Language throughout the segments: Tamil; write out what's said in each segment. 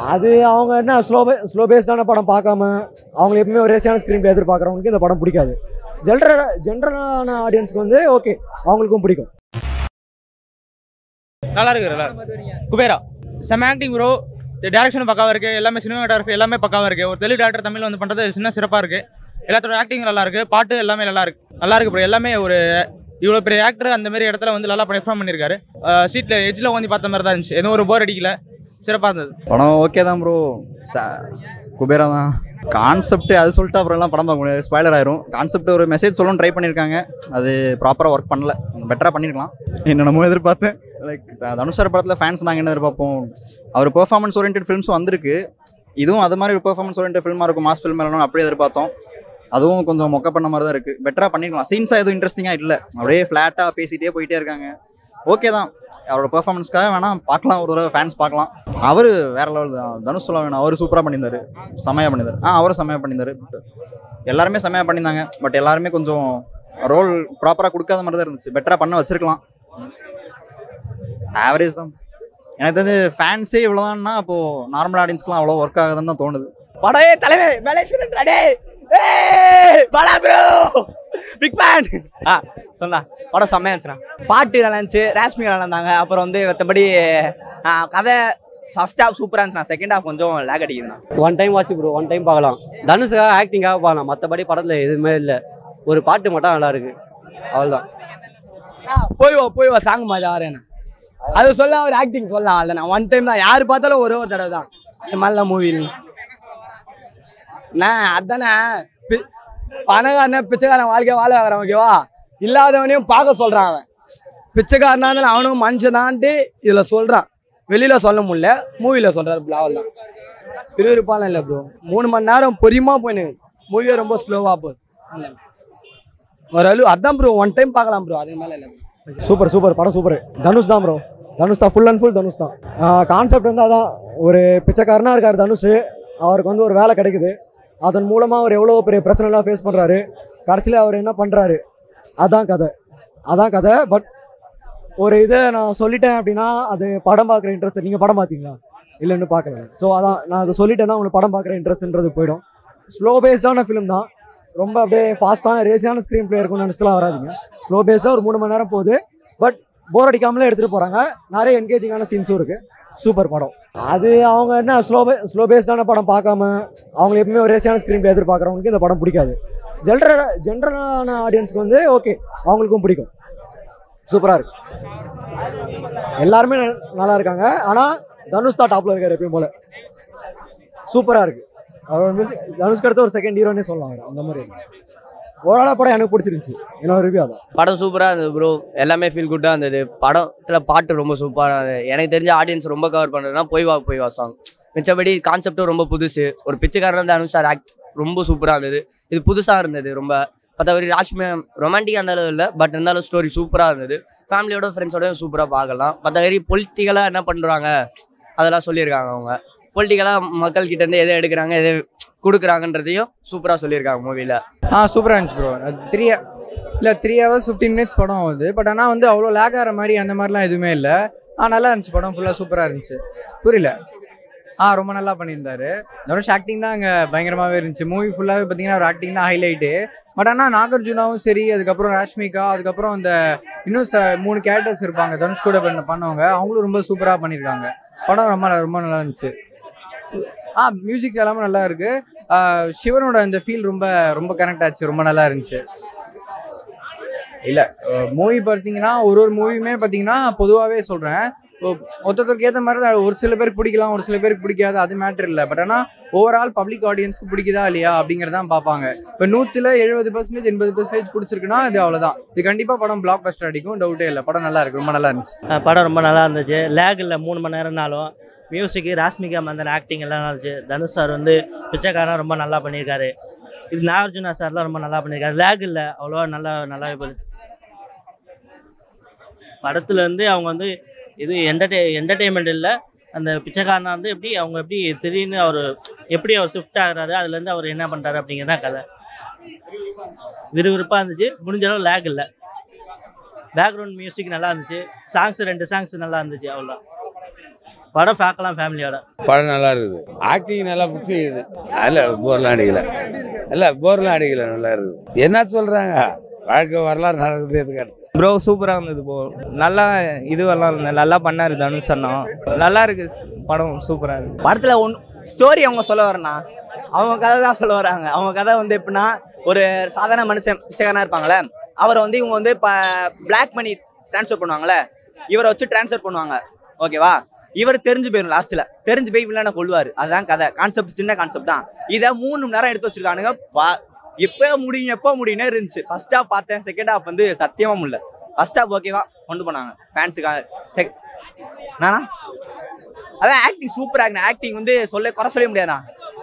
அது அவங்க என்ன ஸ்லோ பேஸ்டான படம் பார்க்காம அவங்க எப்பவுமே ஒரு ரேசியான ஸ்க்ரீன் பிளே எதிர்பார்க்குறவங்களுக்கு இந்த படம் பிடிக்காது. ஜென்ரலான ஆடியன்ஸ்க்கு வந்து ஓகே, அவங்களுக்கும் பிடிக்கும். நல்லா இருக்கு. குபேரா செம ஆக்டிங் ப்ரோ. டேரக்ஷன் பக்காவாக இருக்குது. எல்லாமே சினிமாட்டோகிராஃபி எல்லாமே பக்காவாக இருக்குது. ஒரு தெலுங்கு டேரக்டர் தமிழ் வந்து பண்ணுறது சின்ன சிறப்பாக இருக்குது. எல்லாத்தோட ஆக்டிங் நல்லா இருக்குது. பாட்டு எல்லாமே நல்லா இருக்கு ப்ரோ. எல்லாமே ஒரு இவ்வளோ பெரிய ஆக்டர் அந்த மாதிரி இடத்துல வந்து நல்லா பெர்ஃபார்ம் பண்ணியிருக்காரு. சீட்டில் எஜ்ஜில் வந்து பார்த்த மாதிரி தான் இருந்துச்சு. எதுவும் ஒரு போர் அடிக்கல. சிறப்பாக இருந்தது படம். ஓகே தான் ப்ரோ. குபேரா தான் கான்செப்ட். அது சொல்லிட்டு அப்புறம் எல்லாம் படம் பார்க்க முடியாது, ஸ்பாய்லர் ஆயிரும். கான்செப்ட் ஒரு மெசேஜ் சொல்லணும்னு ட்ரை பண்ணியிருக்காங்க. அது ப்ராப்பராக ஒர்க் பண்ணல. பெட்டராக பண்ணியிருக்கலாம். என்னென்னமோ எதிர்பார்த்தேன். லைக் தனுஷ் சார் படத்தில் ஃபேன்ஸ் நாங்கள் என்ன எதிர்பார்ப்போம். அவர் பெர்ஃபார்மன்ஸ் ஓரியன்ட் ஃபிலிம்ஸும் வந்திருக்கு. இதுவும் அது மாதிரி ஒரு பெர்ஃபார்மன்ஸ் ஓரியன்ட் ஃபில்மாக இருக்கும். மாஸ் ஃபில்ம் எல்லாம் அப்படியே எதிர்பார்த்தோம். அதுவும் கொஞ்சம் மொக்க பண்ண மாதிரி தான் இருக்குது. பெட்டராக பண்ணியிருக்கலாம். சீன்ஸாக எதுவும் இன்ட்ரெஸ்டிங்காக இல்லை. அப்படியே ஃப்ளாட்டாக பேசிகிட்டே போயிட்டே இருக்காங்க. ஓகே தான். அவரோட பெர்ஃபார்மன்ஸ்க்காக வேணால் பார்க்கலாம், ஒரு தடவை ஃபேன்ஸ் பார்க்கலாம். அவர் வேறு லெவல் தான். தனுஷ் சொல்ல வேணும், அவர் சூப்பராக பண்ணியிருந்தார், செம்மையாக பண்ணியிருந்தார். அவரும் செம்மையாக பண்ணியிருந்தார். எல்லாருமே செம்மையாக பண்ணியிருந்தாங்க. பட் எல்லாருமே கொஞ்சம் ரோல் ப்ராப்பராக கொடுக்காத மாதிரி தான் இருந்துச்சு. பெட்டராக பண்ண வச்சிருக்கலாம். ஆவரேஜ் தான். எனக்கு தெரிஞ்சு ஃபேன்ஸே இவ்வளோதான்னா அப்போது நார்மல் ஆடியன்ஸ்க்குலாம் அவ்வளோ ஒர்க் ஆகுதுன்னு தான் தோணுது. படையே தலைமை பிக் ஃபேன். சொன்னா படம் செம்மையா இருந்துச்சுண்ணா. பாட்டு நல்லா இருந்துச்சு. ராஷ்மி நல்லா இருந்தாங்க. அப்புறம் வந்து மற்றபடி கதை ஃபர்ஸ்ட் ஹாஃப் சூப்பராக இருந்துச்சுண்ணா. செகண்ட் ஹாஃப் கொஞ்சம் லேக் அடிக்குதுண்ணா. One time watch bro. One time பார்க்கலாம். தனுஷுக்காக ஆக்டிங்காக பார்க்கலாம். மற்றபடி படத்தில் எதுவுமே இல்லை. ஒரு பாட்டு மட்டும் நல்லா இருக்கு, அவ்வளோதான். போய் வா சாங் மாதிரி ஆறேண்ணா. அது சொல்லலாம், ஒரு ஆக்டிங் சொல்லலாம். அதுண்ணா ஒன் டைம் தான். யார் பார்த்தாலும் ஒரு தடவை தான். இந்த மாதிரிலாம் மூவியில் அதானே பணக்காரன பிச்சைக்காரன் வாழ்க்கை வாழ வைக்கிறான். ஓகேவா? இல்லாதவனையும் பார்க்க சொல்றான். அவன் பிச்சைக்காரனா இருந்தாலும் அவனும் மனுஷன் தான்ட்டு இதுல சொல்றான். வெளியில சொல்ல முடியல, மூவில சொல்றாரு. பிளாவல் தான் விறுவிறுப்பாலாம் இல்லை ப்ரோ. 3 மணி நேரம் பொறியமா போயினு. மூவியே ரொம்ப ஸ்லோவா போகுது. ஒரு அளவு அதான் ப்ரோ. ஒன் டைம் பார்க்கலாம் ப்ரோ. அதுக்கு மேல இல்லை. சூப்பர் படம் சூப்பர். தனுஷ் தான் ப்ரோ. தனுஷ் தான், ஃபுல் அண்ட் ஃபுல் தனுஷ் தான். கான்செப்ட் வந்து அதான், ஒரு பிச்சைக்காரனாக இருக்கார் தனுஷ். அவருக்கு வந்து ஒரு வேலை கிடைக்குது. அதன் மூலமாக அவர் எவ்வளோ பெரிய பிரச்சனைலாம் ஃபேஸ் பண்ணுறாரு. கடைசியில் அவர் என்ன பண்ணுறாரு, அதான் கதை. பட் ஒரு இதை நான் சொல்லிட்டேன் அப்படின்னா அது படம் பார்க்குற இன்ட்ரெஸ்ட். நீங்கள் படம் பார்த்தீங்களா? இல்லைன்னு பார்க்கல. ஸோ அதான் நான் அதை சொல்லிட்டேன்னா உங்களுக்கு படம் பார்க்குற இன்ட்ரெஸ்ட்ன்றது போயிடும். ஸ்லோ பேஸ்டான ஃபிலிம் தான். ரொம்ப அப்படியே ஃபாஸ்ட்டான ரேசியான ஸ்க்ரீன் பிளே இருக்கும்னு நினச்சிட்டுலாம் வராதிங்க. ஸ்லோ பேஸ்டாக ஒரு 3 மணி நேரம் போகுது. பட் போர் அடிக்காமலே எடுத்துகிட்டு போகிறாங்க. நிறைய என்கேஜிங்கான சீன்ஸும் இருக்குது. சூப்பர் படம். அது அவங்க என்ன ஸ்லோ பேஸ்டான படம் பார்க்காம அவங்க எப்பவுமே ஒரு ரேசியான ஸ்க்ரீன் பிளே எதிர்பார்க்குறவங்களுக்கு இந்த படம் பிடிக்காது. ஜென்ரலான ஆடியன்ஸ்க்கு வந்து ஓகே, அவங்களுக்கும் பிடிக்கும். சூப்பராக இருக்கு. எல்லாருமே நல்லா இருக்காங்க. ஆனால் தனுஷ் தான் டாப்பில் இருக்கார் எப்பயும் போல. சூப்பராக இருக்கு. அவர் மியூசிக் தனுஷ்க்கு அடுத்து ஒரு செகண்ட் ஹீரோனே சொல்லலாம். அவர் அந்த மாதிரி ஓவராலாக படம் எனக்கு பிடிச்சிருந்துச்சி. என்னோட ரிவ்யூ அதான். படம் சூப்பராக இருந்தது ப்ரோ. எல்லாமே ஃபீல் குட்டாக இருந்தது. படத்தில் பாட்டு ரொம்ப சூப்பராக இருந்தது. எனக்கு தெரிஞ்ச ஆடியன்ஸ் ரொம்ப கவர் பண்ணுறதுனா போய் வா சாங். மிச்சபடி கான்செப்டும் ரொம்ப புதுசு. ஒரு பிச்சைக்காரன் தனுஷ் சார் ஆக்ட் ரொம்ப சூப்பராக இருந்தது. இது புதுசாக இருந்தது ரொம்ப. மற்றபடி ராஷ்மி ரொமான்டிக்காக அந்த அளவு இல்லை. பட் இருந்தாலும் ஸ்டோரி சூப்பராக இருந்தது. ஃபேமிலியோட ஃப்ரெண்ட்ஸோடய சூப்பராக பார்க்கலாம். மற்றபடி பொலிட்டிக்கலாக என்ன பண்ணுறாங்க அதெல்லாம் சொல்லியிருக்காங்க. அவங்க பொலிட்டிக்கலாக மக்கள்கிட்டேருந்து எதை எடுக்கிறாங்க எதை கொடுக்குறாங்கன்றதையும் சூப்பராக சொல்லியிருக்காங்க மூவியில். சூப்பராக இருந்துச்சு ப்ரோ. 3 hours 15 minutes படம் ஆகுது. பட் ஆனால் வந்து அவ்வளோ லேக் ஆகிற மாதிரி அந்த மாதிரிலாம் எதுவுமே இல்லை. நல்லா இருந்துச்சு படம். ஃபுல்லாக சூப்பராக இருந்துச்சு. புரியல. ரொம்ப நல்லா பண்ணியிருந்தாரு. தனுஷ் ஆக்டிங் தான் அங்கே பயங்கரமாகவே இருந்துச்சு. மூவி ஃபுல்லாகவே பார்த்தீங்கன்னா ஒரு ஆக்டிங் தான் ஹைலைட்டு. பட் ஆனால் நாகார்ஜுனாவும் சரி, அதுக்கப்புறம் ராஷ்மிகா, அதுக்கப்புறம் அந்த இன்னும் 3 கேரக்டர்ஸ் இருப்பாங்க தனுஷ் கூட பண்ணவங்க. அவங்களும் ரொம்ப சூப்பராக பண்ணியிருக்காங்க. படம் ரொம்ப நல்லா இருந்துச்சு. மியூசிக்ஸ் எல்லாமே நல்லா இருக்கு. சிவனோட இந்த ஃபீல் ரொம்ப கனெக்ட் ஆச்சு. ரொம்ப நல்லா இருந்துச்சு. இல்லை மூவி பார்த்தீங்கன்னா ஒரு மூவியுமே பார்த்தீங்கன்னா பொதுவாகவே சொல்கிறேன், ஒருத்தருக்கு ஏற்ற மாதிரி தான். ஒரு சில பேருக்கு பிடிக்கலாம், ஒரு சில பேருக்கு பிடிக்காது. அது மேட்டர் இல்லை. பட் ஆனால் ஓவரால் பப்ளிக் ஆடியன்ஸ்க்கு பிடிக்குதா இல்லையா அப்படிங்கிறதான் பார்ப்பாங்க. இப்போ 100ல் 70% 80% பிடிச்சிருக்குன்னா அது அவ்வளோதான். இது கண்டிப்பாக படம் பிளாக் பஸ்டர் அடிக்கும். டவுட்டே இல்லை. படம் நல்லா இருக்கு. ரொம்ப நல்லா இருந்துச்சு. படம் ரொம்ப நல்லா இருந்துச்சு. லேக் இல்லை. 3 மணி நேரம்னாலும் மியூசிக்கு ராஷ்மிகா மந்தன் ஆக்டிங் எல்லாம் இருந்துச்சு. தனுஷ் சார் வந்து பிச்சைக்காரன் ரொம்ப நல்லா பண்ணியிருக்காரு. இது நாகார்ஜுனா சார்லாம் ரொம்ப நல்லா பண்ணியிருக்காரு. லேக் இல்லை. அவ்வளோவா நல்லாவே போகுது. படத்தில் வந்து அவங்க வந்து இது என்டர்டெயின்மெண்ட் இல்லை. அந்த பிச்சைக்காரனா வந்து எப்படி திடீர்னு அவர் ஷிஃப்ட் ஆகுறாரு, அதுலேருந்து அவர் என்ன பண்ணுறாரு அப்படிங்கிறதான் கதை. விறுவிறுப்பாக இருந்துச்சு. முடிஞ்ச அளவு லேக் இல்லை. பேக்ரவுண்ட் மியூசிக் நல்லா இருந்துச்சு. 2 சாங்ஸ் நல்லா இருந்துச்சு. அவ்வளோ படம் பார்க்கலாம் ஃபேமிலியோட. படம் நல்லா இருக்குது, ஆக்டிங் நல்லா பிடிச்சிக்குது, அதில் போர்லாம் அடிக்கல, இல்லை போர்லாம் அடிக்கல, நல்லா இருக்குது. என்ன சொல்கிறாங்க, வாழ்க்கை வரலாறு நடக்குது எதுக்காட்டு. ப்ரோ சூப்பராக இருந்தது ப்ரோ, நல்லா இதுவெல்லாம் நல்லா பண்ணார் தனுஷ் அண்ணா, நல்லா இருக்கு படம், சூப்பராக இருக்குது. படத்தில் ஸ்டோரி அவங்க சொல்ல வரேன்னா அவங்க கதை தான் சொல்ல வராங்க. அவங்க கதை வந்து எப்படின்னா, ஒரு சாதாரண மனுஷன் பிச்சைக்காரனா இருப்பாங்களே, அவரை வந்து இவங்க வந்து இப்போ பிளாக் மணி ட்ரான்ஸ்ஃபர் பண்ணுவாங்களே, இவரை வச்சு ட்ரான்ஸ்ஃபர் பண்ணுவாங்க. ஓகேவா, இவர் தெரிஞ்சு போயிடும், லாஸ்ட்டில் தெரிஞ்சு போய் வில்லனை கொள்வார். அதுதான் கதை. கான்செப்ட் சின்ன கான்செப்ட் தான். இதை 3 மணி நேரம் எடுத்து வச்சிருக்கானுங்க. எப்போ முடியும்னே இருந்துச்சு. ஃபர்ஸ்ட் ஹாஃப் பார்த்தேன், செகண்ட் ஹாஃப் வந்து சத்தியமாக முடியல. ஃபர்ஸ்ட் ஹாஃப் ஓகேவா கொண்டு போனாங்க ஃபேன்ஸுக்காக. நானா அதான் ஆக்டிங் சூப்பராக இருக்கு. ஆக்டிங் வந்து குறை சொல்ல முடியாதுண்ணா.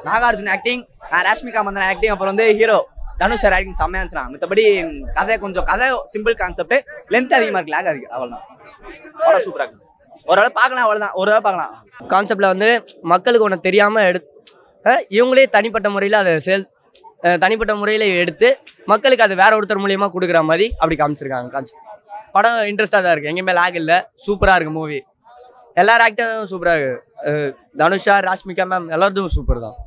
நாகார்ஜுன் ஆக்டிங், ராஷ்மிகா மந்தனா ஆக்டிங், அப்புறம் வந்து ஹீரோ தனுஷ் சார் ஆக்டிங் செம்மையா இருந்துச்சுண்ணா. மற்றபடி கதை சிம்பிள் கான்செப்ட், லென்த் அதிகமாக இருக்கு, லேக் அதிகம், அவ்வளோதான். படம் சூப்பராக இருக்கு. ஒரு வேளை பார்க்கலாம், அவ்வளோதான், ஒரு வேளை பார்க்கலாம். கான்செப்டில் வந்து மக்களுக்கு ஒன்று தெரியாமல் இவங்களே தனிப்பட்ட முறையில் அதை தனிப்பட்ட முறையில் எடுத்து மக்களுக்கு அது வேற ஒருத்தர் மூலியமாக கொடுக்குற மாதிரி அப்படி காமிச்சிருக்காங்க. கான்செப்ட் படம் இன்ட்ரெஸ்டாக தான் இருக்குது, எங்கேயுமே லேக் இல்லை, சூப்பராக இருக்குது மூவி. எல்லாரும் ஆக்டரும் சூப்பராக இருக்குது, தனுஷா, ராஷ்மிகா மேம் எல்லாரும் சூப்பர் தான்,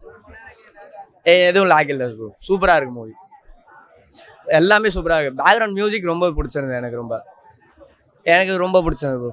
எதுவும் லேக் இல்லை, சூப்பராக இருக்குது மூவி, எல்லாமே சூப்பராக இருக்குது. பேக்ரவுண்ட் மியூசிக் ரொம்ப பிடிச்சிருந்தது, எனக்கு ரொம்ப பிடிச்சிருந்தது.